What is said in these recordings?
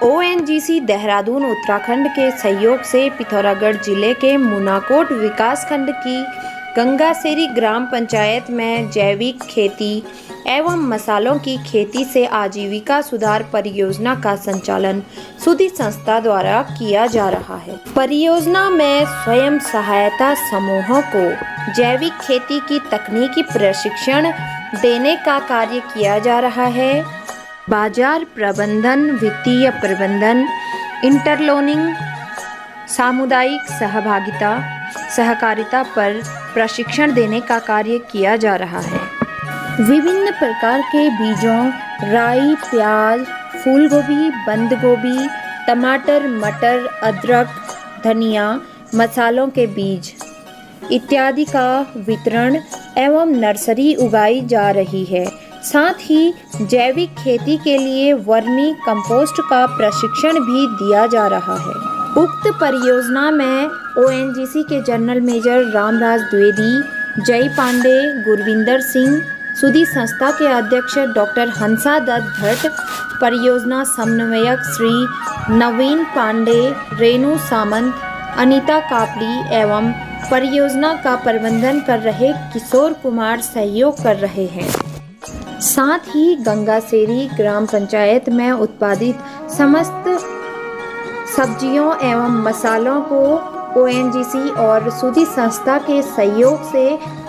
ONGC Dehradun Uttarakhand के सहयोग से पिथौरागढ़ जिले के मुनाकोट विकासखंड की गंगासेरी ग्राम पंचायत में जैविक खेती एवं मसालों की खेती से आजीविका सुधार परियोजना का संचालन सुधि संस्था द्वारा किया जा रहा है। परियोजना में स्वयं सहायता समूहों को जैविक खेती की तकनीकी प्रशिक्षण देने का कार्य किया जा रहा है। बाजार प्रबंधन, वित्तीय प्रबंधन, इंटरलोनिंग, सामुदायिक सहभागिता, सहकारिता पर प्रशिक्षण देने का कार्य किया जा रहा है। विभिन्न प्रकार के बीजों, राई, प्याज, फूल गोभी, बंद गोभी, टमाटर, मटर, अदरक, धनिया, मसालों के बीज इत्यादि का वितरण एवं नर्सरी उगाई जा रही है। साथ ही जैविक खेती के लिए वर्मी कंपोस्ट का प्रशिक्षण भी दिया जा रहा है। उक्त परियोजना में ओएनजीसी के जनरल मेजर रामराज द्विवेदी, जय पांडे, गुरविंदर सिंह, सुधि संस्था के अध्यक्ष डॉक्टर हंसा दत्त भट्ट, परियोजना समन्वयक श्री नवीन पांडे, रेणु सामंत, अनीता कापड़ी एवं परियोजना का प्रबंधन कर रहे किशोर कुमार सहयोग कर रहे हैं। साथ ही गंगासेरी ग्राम पंचायत में उत्पादित समस्त सब्जियों एवं मसालों को ओएनजीसी और सुधि संस्था के सहयोग से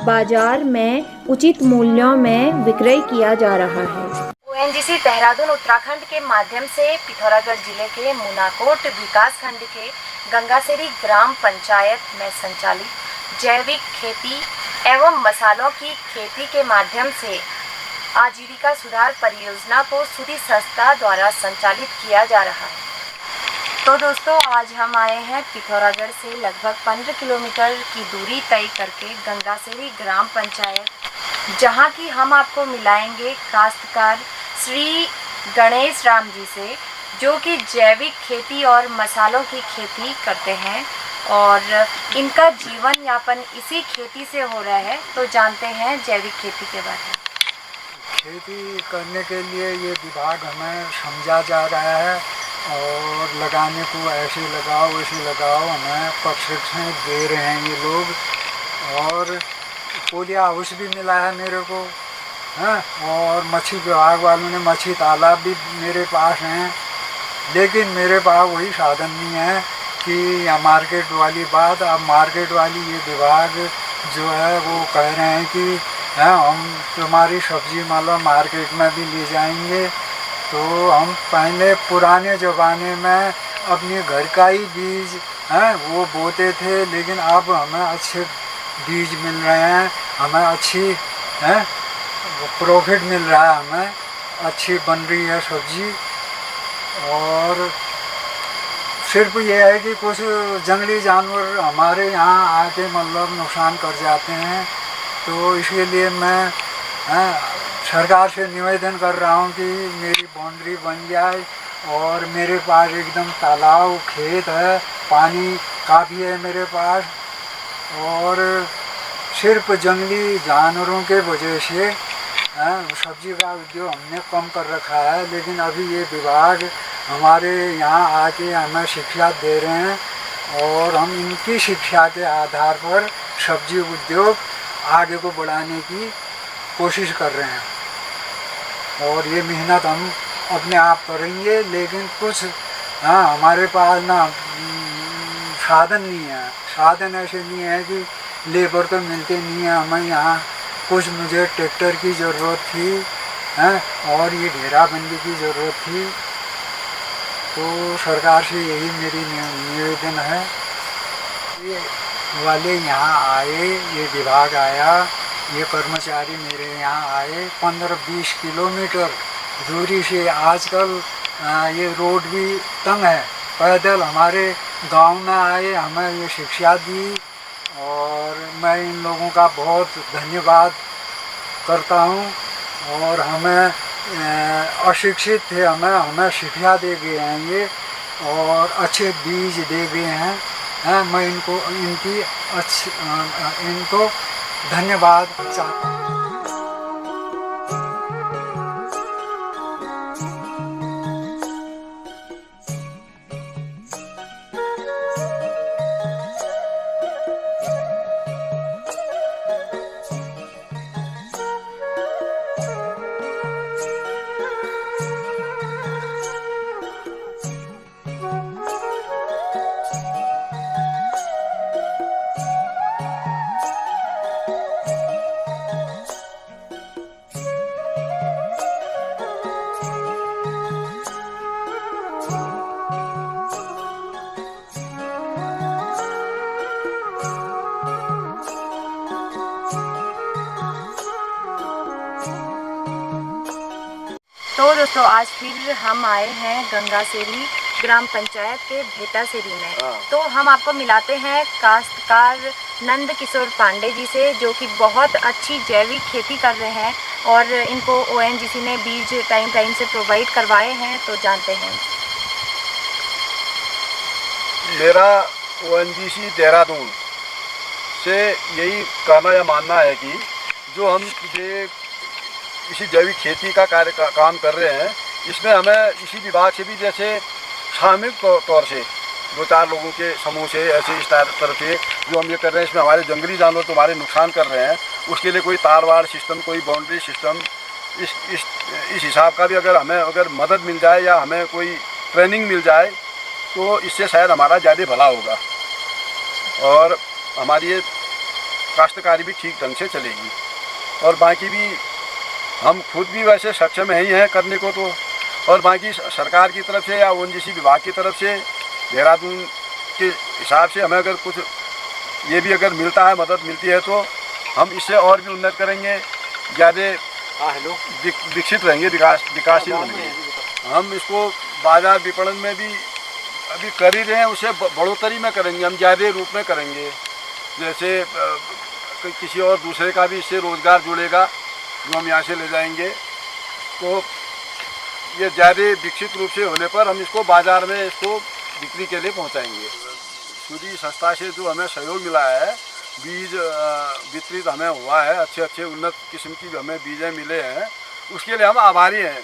बाजार में उचित मूल्यों में विक्रय किया जा रहा है। ओएनजीसी देहरादून उत्तराखंड के माध्यम से पिथौरागढ़ जिले के मुनाकोट विकासखंड के गंगासेरी ग्राम पंचायत में संचालित जैविक खेती एवं मसालों की खेती के माध्यम से आजीविका सुधार परियोजना को सुधि संस्था द्वारा संचालित किया जा रहा है। तो दोस्तों, आज हम आए हैं पिथौरागढ़ से लगभग 15 किलोमीटर की दूरी तय करके गंगासेरी ग्राम पंचायत, जहां की हम आपको मिलाएंगे काश्तकार श्री गणेश राम जी से, जो कि जैविक खेती और मसालों की खेती करते हैं और इनका जीवन यापन इसी खेती से हो रहा है। तो जानते हैं जैविक खेती के बारे में। खेती करने के लिए ये विभाग हमें समझा जा रहा है और लगाने को ऐसे लगाओ वैसे लगाओ, हमें प्रशिक्षण दे रहे हैं ये लोग। और पोलिया हाउस भी मिला है मेरे को, हैं, और मच्छी विभाग वालों ने मच्छी तालाब भी मेरे पास हैं। लेकिन मेरे पास वही साधन नहीं है कि मार्केट वाली बात। अब मार्केट वाली ये विभाग जो है वो कह रहे हैं कि हम तुम्हारी सब्जी माला मार्केट में भी ले जाएंगे। तो हम पहले पुराने ज़माने में अपने घर का ही बीज वो बोते थे, लेकिन अब हमें अच्छे बीज मिल रहे हैं, हमें अच्छी प्रॉफिट मिल रहा है, हमें अच्छी बन रही है सब्जी। और सिर्फ ये है कि कुछ जंगली जानवर हमारे यहाँ आके मतलब नुकसान कर जाते हैं। तो इसके लिए मैं सरकार से निवेदन कर रहा हूँ कि मेरी बाउंड्री बन जाए और मेरे पास एकदम तालाब खेत है, पानी काफ़ी है मेरे पास। और सिर्फ जंगली जानवरों के वजह से सब्जी का उद्योग हमने कम कर रखा है। लेकिन अभी ये विभाग हमारे यहाँ आके हमें शिक्षा दे रहे हैं और हम इनकी शिक्षा के आधार पर सब्जी उद्योग आगे को बढ़ाने की कोशिश कर रहे हैं। और ये मेहनत हम अपने आप करेंगे, लेकिन कुछ हमारे पास ना साधन नहीं है। साधन ऐसे नहीं है कि लेबर तो मिलते नहीं है हमें यहाँ। कुछ मुझे ट्रैक्टर की ज़रूरत थी और ये घेराबंदी की ज़रूरत थी। तो सरकार से यही मेरी निवेदन है। ये वाले यहाँ आए, ये विभाग आया, ये कर्मचारी मेरे यहाँ आए 15-20 किलोमीटर दूरी से। आजकल ये रोड भी तंग है, पैदल हमारे गांव में आए, हमें ये शिक्षा दी और मैं इन लोगों का बहुत धन्यवाद करता हूँ। और हमें अशिक्षित थे, हमें शिक्षा दे गए हैं ये और अच्छे बीज दे गए हैं। मैं इनको धन्यवाद चाहता हूँ। दोस्तों, आज फिर हम आए हैं गंगासेरी ग्राम पंचायत के भेटासेरी में। तो हम आपको मिलाते हैं काश्तकार नंद किशोर पांडे जी से, जो कि बहुत अच्छी जैविक खेती कर रहे हैं और इनको ओएनजीसी ने बीज टाइम टाइम से प्रोवाइड करवाए हैं। तो जानते हैं। मेरा ओएनजीसी देहरादून से यही कहना या मानना है कि जो हम ये इसी जैविक खेती का काम कर रहे हैं, इसमें हमें इसी विभाग से भी जैसे सामूहिक तौर से 2-4 लोगों के समूह से ऐसे इस तरह से जो हम ये कर रहे हैं, इसमें हमारे जंगली जानवर तो हमारे नुकसान कर रहे हैं, उसके लिए कोई तारवाड़ सिस्टम, कोई बाउंड्री सिस्टम, इस हिसाब का भी अगर मदद मिल जाए या हमें कोई ट्रेनिंग मिल जाए तो इससे शायद हमारा ज़्यादा भला होगा और हमारी ये काश्तकारी भी ठीक ढंग से चलेगी। और बाकी भी हम खुद भी वैसे सक्षम ही हैं करने को, तो और बाकी सरकार की तरफ से या ओएनजीसी विभाग की तरफ से देहरादून के हिसाब से हमें अगर कुछ ये भी अगर मिलता है, मदद मिलती है, तो हम इससे और भी उन्नत करेंगे, ज़्यादा विकसित रहेंगे, विकासशील बनेंगे। हम इसको बाजार विपणन में भी अभी कर ही रहे हैं, उसे बढ़ोतरी में करेंगे, हम ज़्यादा रूप में करेंगे। जैसे किसी और दूसरे का भी इससे रोज़गार जुड़ेगा जो हम यहाँ से ले जाएंगे, तो ये ज़्यादा विकसित रूप से होने पर हम इसको बाज़ार में इसको बिक्री के लिए पहुँचाएंगे। सूदी संस्था से जो हमें सहयोग मिला है, बीज वितरित हमें हुआ है, अच्छे अच्छे उन्नत किस्म की हमें बीजें मिले हैं, उसके लिए हम आभारी हैं।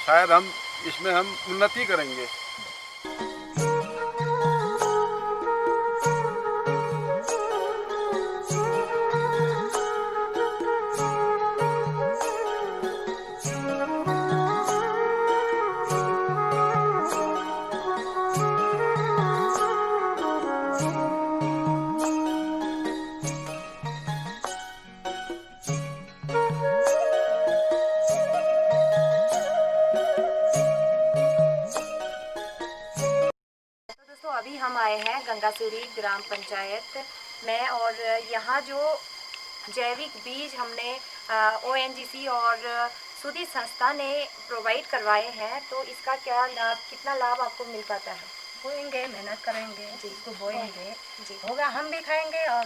शायद हम इसमें हम उन्नति करेंगे। अभी हम आए हैं गंगासेरी ग्राम पंचायत में और यहाँ जो जैविक बीज हमने ओएनजीसी और सूदी संस्था ने प्रोवाइड करवाए हैं, तो इसका क्या लाभ, कितना लाभ आपको मिल पाता है? बोएंगे, मेहनत करेंगे जी, इसको बोएंगे जी, होगा, हम भी खाएंगे और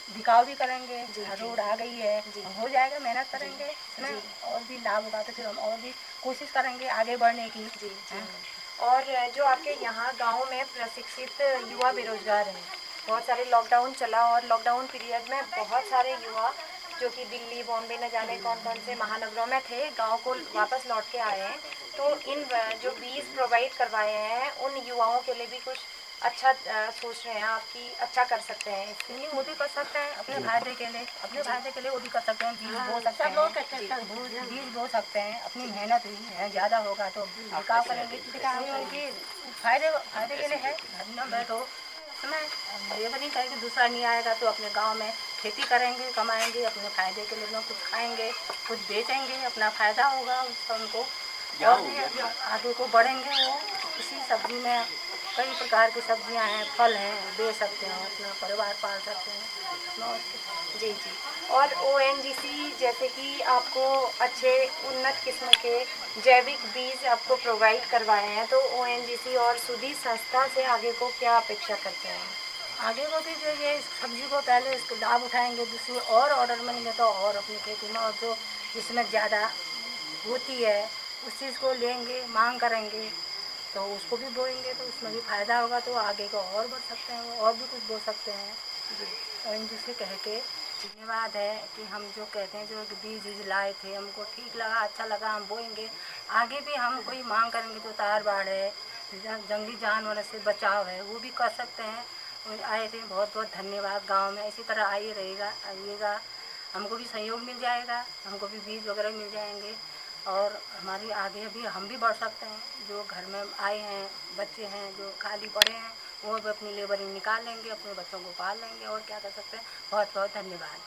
बिकाऊ भी करेंगे जी, रोड आ गई है जी, हो जाएगा, मेहनत करेंगे इसमें और भी लाभ होगा, तो फिर हम और भी कोशिश करेंगे आगे बढ़ने की। जी, जी। और जो आपके यहाँ गांव में प्रशिक्षित युवा बेरोजगार हैं, बहुत सारे लॉकडाउन चला और लॉकडाउन पीरियड में बहुत सारे युवा जो कि दिल्ली, बॉम्बे, न जाने कौन कौन से महानगरों में थे, गांव को वापस लौट के आए हैं। तो इन जो बीज प्रोवाइड करवाए हैं, उन युवाओं के लिए भी कुछ अच्छा सोच रहे हैं आप कि अच्छा कर सकते हैं इसके लिए? वो भी कर सकते हैं अपने फायदे के लिए, वो भी कर सकते हैं, बीज बो सकते हैं, बीज बो सकते हैं, अपनी मेहनत है ज़्यादा होगा तो बिकाऊ करेंगे, उनकी फायदे के लिए है। धन्यवाद बैठो समय लेबरिंग करेंगे, दूसरा नहीं आएगा तो अपने गांव में खेती करेंगे, कमाएंगे, अपने फायदे के लिए लोग कुछ खाएंगे, कुछ बेचेंगे, अपना फायदा होगा उसका, उनको और भी आगे को बढ़ेंगे। वो इसी सब्जी में कई प्रकार की सब्जियां हैं, फल हैं, बेच सकते हैं, अपना परिवार पाल सकते हैं। जी जी। और ओएनजीसी जैसे कि आपको अच्छे उन्नत किस्म के जैविक बीज आपको प्रोवाइड करवाए हैं, तो ओएनजीसी और सूदी संस्था से आगे को क्या अपेक्षा करते हैं? आगे को भी जो ये सब्जी को पहले इसको लाभ उठाएंगे, दूसरी और ऑर्डर मिलेंगे तो और अपनी खेती में और जो जिसमें ज़्यादा होती है उस चीज़ को लेंगे, मांग करेंगे तो उसको भी बोएंगे, तो उसमें भी फ़ायदा होगा, तो आगे को और बढ़ सकते हैं, और भी कुछ बो सकते हैं। और इनसे कह के धन्यवाद है कि हम जो कहते हैं जो बीज लाए थे, हमको ठीक लगा, अच्छा लगा, हम बोएंगे। आगे भी हम कोई मांग करेंगे, जो तार बाड़ है, जंगली जानवर से बचाव है, वो भी कर सकते हैं। आए थे, बहुत बहुत धन्यवाद। गांव में इसी तरह आइएगा, हमको भी सहयोग मिल जाएगा, हमको भी बीज वगैरह मिल जाएंगे और हमारी आगे भी हम भी बढ़ सकते हैं। जो घर में आए हैं बच्चे हैं जो खाली पड़े हैं, वो भी अपनी लेबरिंग निकाल लेंगे, अपने बच्चों को पाल लेंगे, और क्या कर सकते हैं। बहुत बहुत धन्यवाद।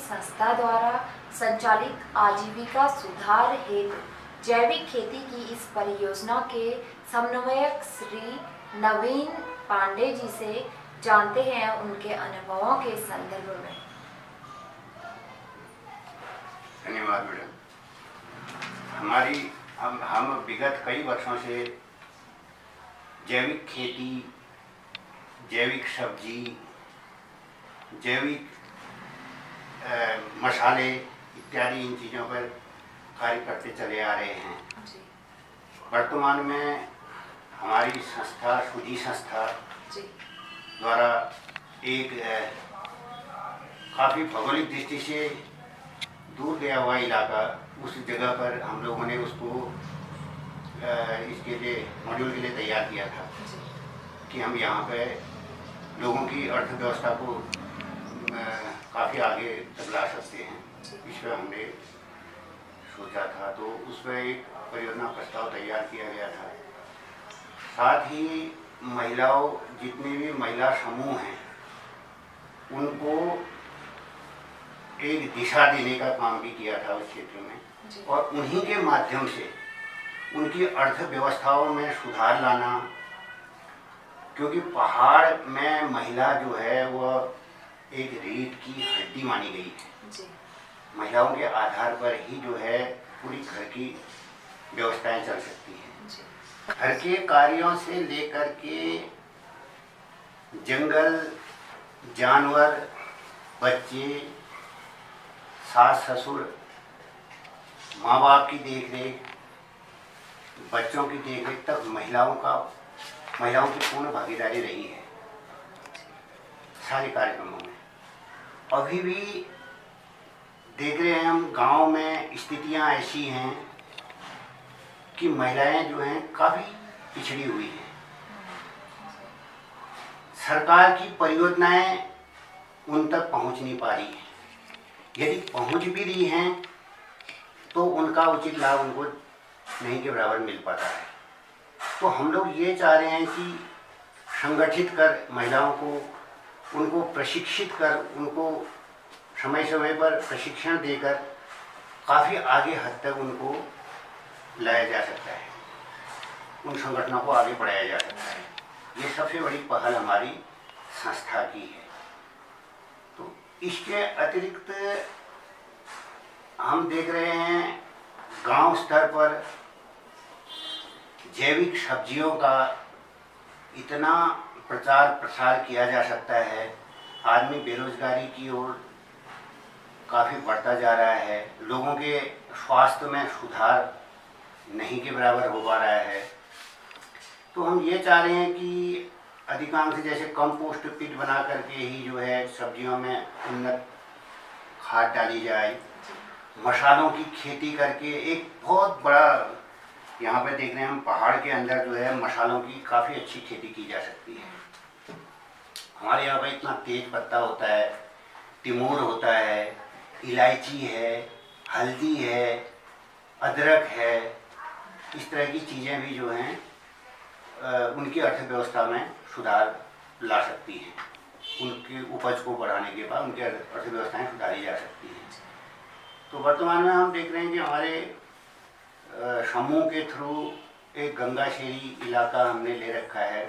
संस्था द्वारा संचालित आजीविका सुधार हेतु जैविक खेती की इस परियोजना के समन्वयक श्री नवीन पांडे जी से जानते हैं उनके अनुभवों के संदर्भ में। धन्यवाद मैडम। हम विगत कई वर्षों से जैविक खेती, जैविक सब्जी, जैविक मसाले इत्यादि इन चीज़ों पर कार्य करते चले आ रहे हैं। वर्तमान में हमारी संस्था सुधी संस्था द्वारा एक काफ़ी भौगोलिक दृष्टि से दूर गया हुआ इलाका, उस जगह पर हम लोगों ने उसको इसके लिए मॉड्यूल के लिए तैयार किया था कि हम यहाँ पे लोगों की अर्थव्यवस्था को काफ़ी आगे तक ला सकते हैं। इस पर हमने सोचा था, तो उस पर एक परियोजना प्रस्ताव तैयार किया गया था। साथ ही महिलाओं, जितने भी महिला समूह हैं, उनको एक दिशा देने का काम भी किया था उस क्षेत्र में, और उन्हीं के माध्यम से उनकी अर्थव्यवस्थाओं में सुधार लाना, क्योंकि पहाड़ में महिला जो है वह एक रीढ़ की हड्डी मानी गई है। महिलाओं के आधार पर ही जो है पूरी घर की व्यवस्थाएं चल सकती हैं। घर के कार्यों से लेकर के जंगल, जानवर, बच्चे, सास ससुर, माँ बाप की देखरेख, बच्चों की देखरेख तक महिलाओं की पूर्ण भागीदारी रही है सारे कार्यक्रमों में। अभी भी देख रहे हैं हम, गांव में स्थितियां ऐसी हैं कि महिलाएं जो हैं काफ़ी पिछड़ी हुई हैं। सरकार की परियोजनाएं उन तक पहुंच नहीं पा रही हैं। यदि पहुंच भी रही हैं तो उनका उचित लाभ उनको नहीं के बराबर मिल पाता है। तो हम लोग ये चाह रहे हैं कि संगठित कर महिलाओं को, उनको प्रशिक्षित कर, उनको समय समय पर प्रशिक्षण देकर काफ़ी आगे हद तक उनको लाया जा सकता है, उन संगठनों को आगे बढ़ाया जा सकता है। ये सबसे बड़ी पहल हमारी संस्था की है। तो इसके अतिरिक्त हम देख रहे हैं गांव स्तर पर जैविक सब्जियों का इतना प्रचार प्रसार किया जा सकता है। आदमी बेरोजगारी की ओर काफ़ी बढ़ता जा रहा है, लोगों के स्वास्थ्य में सुधार नहीं के बराबर हो पा रहा है। तो हम ये चाह रहे हैं कि अधिकांश जैसे कंपोस्ट पिट बना करके ही जो है सब्जियों में उन्नत खाद डाली जाए, मसालों की खेती करके एक बहुत बड़ा, यहाँ पे देख रहे हैं हम पहाड़ के अंदर जो है मसालों की काफ़ी अच्छी खेती की जा सकती है। हमारे यहाँ पे इतना तेज पत्ता होता है, तिमोर होता है, इलायची है, हल्दी है, अदरक है, इस तरह की चीज़ें भी जो हैं उनकी अर्थव्यवस्था में सुधार ला सकती हैं। उनकी उपज को बढ़ाने के बाद उनकी अर्थव्यवस्थाएं सुधारी जा सकती हैं। तो वर्तमान में हम देख रहे हैं कि हमारे समूह के थ्रू एक गंगाशेरी इलाका हमने ले रखा है।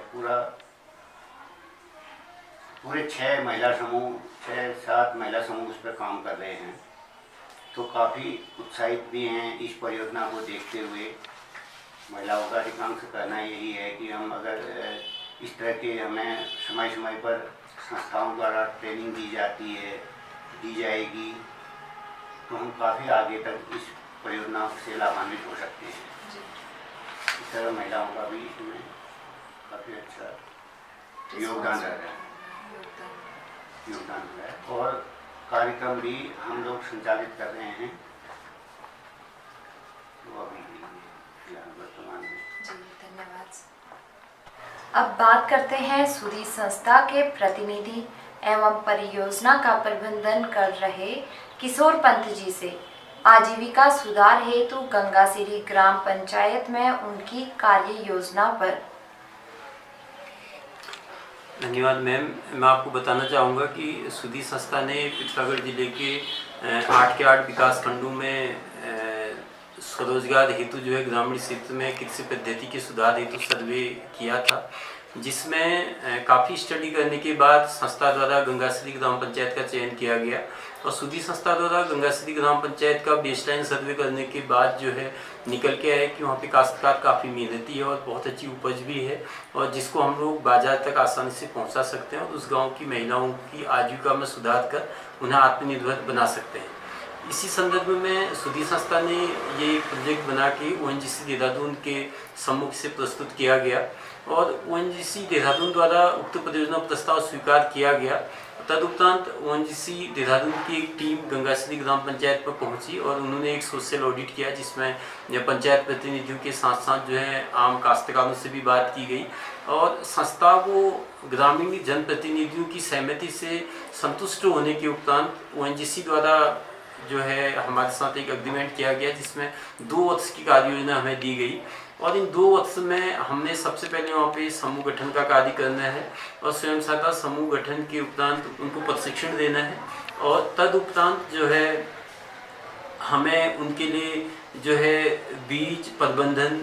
पूरे 6 महिला समूह, 6-7 महिला समूह उस पर काम कर रहे हैं। तो काफ़ी उत्साहित भी हैं इस परियोजना को देखते हुए। महिलाओं का अधिकांश कहना यही है कि हम अगर इस तरह के हमें समय समय पर संस्थाओं द्वारा ट्रेनिंग दी जाएगी तो हम काफ़ी आगे तक इस परियोजना से लाभान्वित हो सकते हैं। इस तरह महिलाओं का भी इसमें काफ़ी अच्छा योगदान रह रहा है और कार्यक्रम भी हम लोग संचालित कर रहे हैं। तो अभी वर्तमान में जी धन्यवाद। अब बात करते हैं सुधी संस्था के प्रतिनिधि एवं परियोजना का प्रबंधन कर रहे किशोर पंत जी से। आजीविका सुधार हेतु गंगासिरी ग्राम पंचायत में उनकी कार्य योजना पर। धन्यवाद मैम। मैं आपको बताना चाहूँगा कि सुधी संस्था ने पिथौरागढ़ जिले के 8 के 8 विकास खंडों में स्वरोजगार हेतु जो है ग्रामीण क्षेत्र में कृषि पद्धति के सुधार हेतु सर्वे किया था, जिसमें काफ़ी स्टडी करने के बाद संस्था द्वारा गंगाश्री ग्राम पंचायत का चयन किया गया। और सुधी संस्था द्वारा गंगाश्री ग्राम पंचायत का बेसलाइन सर्वे करने के बाद जो है निकल के आया कि वहाँ पे काश्तकार काफ़ी मेहनती है और बहुत अच्छी उपज भी है, और जिसको हम लोग बाजार तक आसानी से पहुँचा सकते हैं और उस गाँव की महिलाओं की आजीविका में सुधार कर उन्हें आत्मनिर्भर बना सकते हैं। इसी संदर्भ में सुधी संस्था ने ये प्रोजेक्ट बना के ONGC देहरादून के सम्मुख से प्रस्तुत किया गया और ONGC देहरादून द्वारा उक्त परियोजना प्रस्ताव स्वीकार किया गया। तदुपरांत ONGC देहरादून की एक टीम गंगाश्री ग्राम पंचायत पर पहुंची और उन्होंने एक सोशल ऑडिट किया, जिसमें पंचायत प्रतिनिधियों के साथ साथ जो है आम काश्तकारों से भी बात की गई और संस्था को ग्रामीण जनप्रतिनिधियों की सहमति से संतुष्ट होने के उपरांत ONGC द्वारा जो है हमारे साथ एक एग्रीमेंट किया गया, जिसमें 2 वर्ष की कार्य योजना हमें दी गई। और इन 2 वर्ष में हमने सबसे पहले वहाँ पे समूह गठन का कार्य करना है और स्वयं सहायता समूह गठन के उपरांत उनको प्रशिक्षण देना है और तदुपरांत जो है हमें उनके लिए जो है बीज प्रबंधन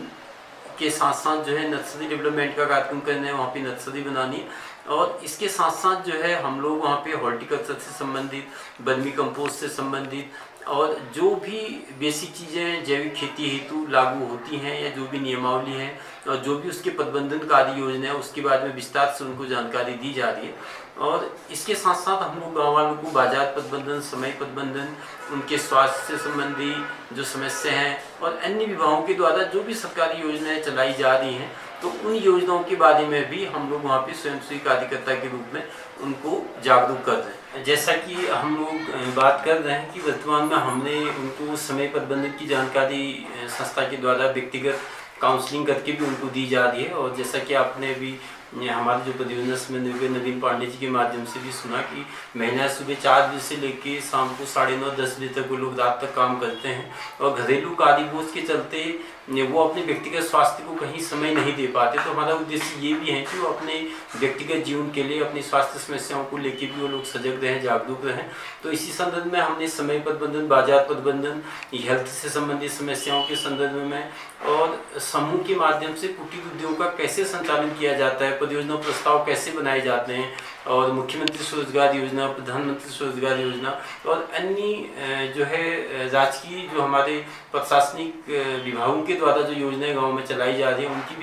के साथ साथ जो है नर्सरी डेवलपमेंट का कार्यक्रम करना है, वहाँ पे नर्सरी बनानी है। और इसके साथ साथ जो है हम लोग वहाँ पे हॉर्टिकल्चर से संबंधित, वर्मी कंपोस्ट से संबंधित और जो भी बेसिक चीज़ें जैविक खेती हेतु लागू होती हैं या जो भी नियमावली है और जो भी उसके प्रबंधन कार्य योजना है उसके बारे में विस्तार से उनको जानकारी दी जा रही है। और इसके साथ साथ हम लोग गाँव वालों को बाजार प्रबंधन, समय प्रबंधन, उनके स्वास्थ्य से संबंधी जो समस्या हैं और अन्य विभागों के द्वारा जो भी सरकारी योजनाएं चलाई जा रही हैं तो उन योजनाओं के बारे में भी हम लोग वहाँ पे स्वयंसेवी कार्यकर्ता के रूप में उनको जागरूक कर रहे हैं। जैसा कि हम लोग बात कर रहे हैं कि वर्तमान में हमने उनको समय प्रबंधन की जानकारी संस्था के द्वारा व्यक्तिगत काउंसलिंग करके भी उनको दी जा रही है। और जैसा कि आपने अभी हमारे जो परियोजना समन्वयक नवीन पांडे जी के माध्यम से भी सुना कि महिलाएं सुबह 4 बजे से लेकर शाम को 9:30-10 बजे तक वो लोग रात तक काम करते हैं और घरेलू कार्य बोझ के चलते वो अपने व्यक्तिगत स्वास्थ्य को कहीं समय नहीं दे पाते। तो हमारा उद्देश्य ये भी है कि वो अपने व्यक्तिगत जीवन के लिए अपनी स्वास्थ्य समस्याओं को लेकर भी वो लोग सजग रहें, जागरूक रहें। तो इसी संदर्भ में हमने समय प्रबंधन, बाजार प्रबंधन, हेल्थ से संबंधित समस्याओं के संदर्भ में और समूह के माध्यम से कुटीर उद्योग का कैसे संचालन किया जाता है, परियोजना प्रस्ताव कैसे बनाए जाते हैं और मुख्यमंत्री स्वरोजगार योजना, प्रधानमंत्री स्वरोजगार योजना और अन्य जो है राजकीय जो हमारे प्रशासनिक विभागों के द्वारा जो योजनाएं गांव में चलाई जा रही है उनकी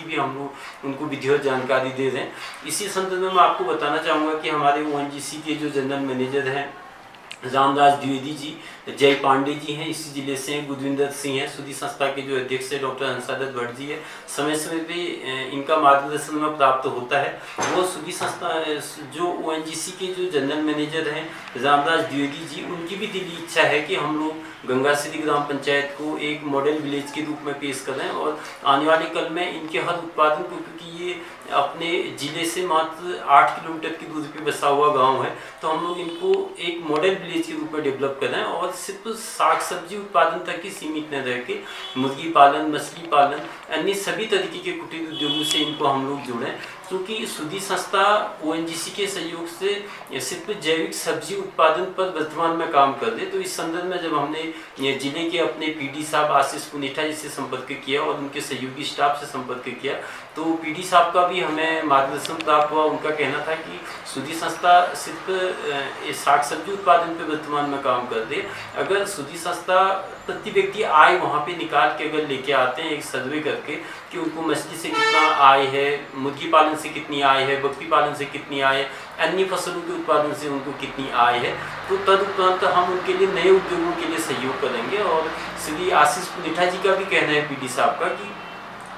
भी हम लोग उनको विधिवत जानकारी दे रहे हैं। इसी संदर्भ में मैं आपको बताना चाहूँगा कि हमारे ONGC के जो जनरल मैनेजर हैं रामराज द्विवेदी जी, जय पांडे जी हैं, इसी जिले से हैं, गुरविंदर सिंह हैं, सुधी संस्था के जो अध्यक्ष है डॉक्टर हंसादत्त भट्ट जी है, समय समय पे इनका मार्गदर्शन में प्राप्त होता है। वो सुधी संस्था जो ONGC के जो जनरल मैनेजर हैं रामराज द्विवेदी जी, उनकी भी दिली इच्छा है कि हम लोग गंगाश्री ग्राम पंचायत को एक मॉडल विलेज के रूप में पेश करें और आने वाले कल में इनके हर उत्पादन को, क्योंकि ये अपने ज़िले से मात्र 8 किलोमीटर की दूरी पे बसा हुआ गांव है, तो हम लोग इनको एक मॉडल विलेज के रूप में डेवलप करें और सिर्फ साग सब्जी उत्पादन तक ही सीमित न रह के मुर्गी पालन, मछली पालन, अन्य सभी तरीके के कुटीर उद्योगों से इनको हम लोग जोड़ें। क्योंकि सुधी संस्था ONGC के सहयोग से सिर्फ जैविक सब्जी उत्पादन पर वर्तमान में काम कर रहे। तो इस संदर्भ में जब हमने जिले के अपने PD साहब आशीष पुनेठा जी से संपर्क किया और उनके सहयोगी स्टाफ से संपर्क किया तो PD साहब का भी हमें मार्गदर्शन प्राप्त हुआ। उनका कहना था कि सुधी संस्था सिर्फ साग सब्जी उत्पादन पर वर्तमान में काम कर रही। अगर सुधी संस्था प्रति व्यक्ति आय वहाँ पे निकाल के अगर लेके आते हैं एक सर्वे करके कि उनको मछली से कितना आय है, मुर्गी पालन से कितनी आय है, बकरी पालन से कितनी आय है, अन्य फसलों के उत्पादन से उनको कितनी आय है, तो तदुपरांत हम उनके लिए नए उद्योगों के लिए सहयोग करेंगे। और श्री आशीष पुनेठा जी का भी कहना है PD साहब का कि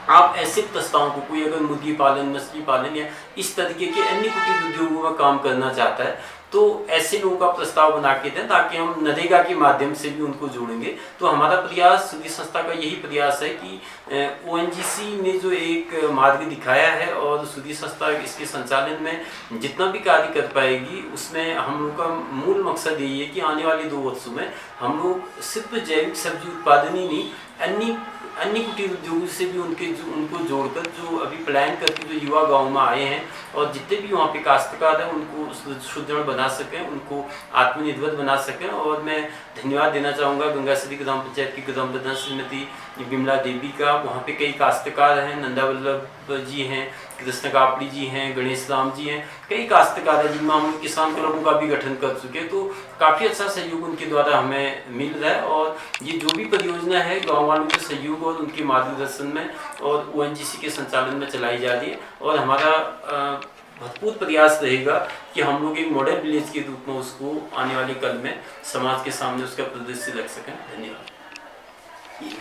आप ऐसे प्रस्तावों को, कोई अगर मुर्गी पालन, मछली पालन या इस तरीके के अन्य कुटीर उद्योगों में काम करना चाहता है तो ऐसे लोगों का प्रस्ताव बना के दें ताकि हम नरेगा के माध्यम से भी उनको जोड़ेंगे। तो हमारा प्रयास, सुधी संस्था का यही प्रयास है कि ONGC ने जो एक मार्ग दिखाया है और सुधी संस्था इसके संचालन में जितना भी कार्य कर पाएगी उसमें हम लोग का मूल मकसद यही है कि आने वाले 2 वर्षों में हम लोग सिर्फ जैविक सब्जी उत्पादन ही नहीं, अन्य अन्य कुटीर उद्योगों से भी उनको जोड़कर जो अभी पलायन करके जो युवा गांव में आए हैं और जितने भी वहाँ पे काश्तकार हैं उनको सुदृढ़ बना सकें, उनको आत्मनिर्भर बना सकें। और मैं धन्यवाद देना चाहूँगा गंगासरी ग्राम पंचायत की ग्राम प्रधान श्रीमती विमला देवी का। वहाँ पे कई काश्तकार हैं, नंदा वल्लभ जी हैं, कृष्ण कापड़ी जी हैं, गणेश राम जी हैं, कई काश्तकार हैं जिनमें हम किसान क्लबों का भी गठन कर चुके। तो काफ़ी अच्छा सहयोग उनके द्वारा हमें मिल रहा है और ये जो भी परियोजना है गाँव वालों के सहयोग और उनके मार्गदर्शन में और ONGC के संचालन में चलाई जा रही है। और हमारा भरपूर प्रयास रहेगा कि हम लोग एक मॉडल विलेज के रूप में उसको आने वाले कल में समाज के सामने उसका परिदृश्य रख सकें। धन्यवाद।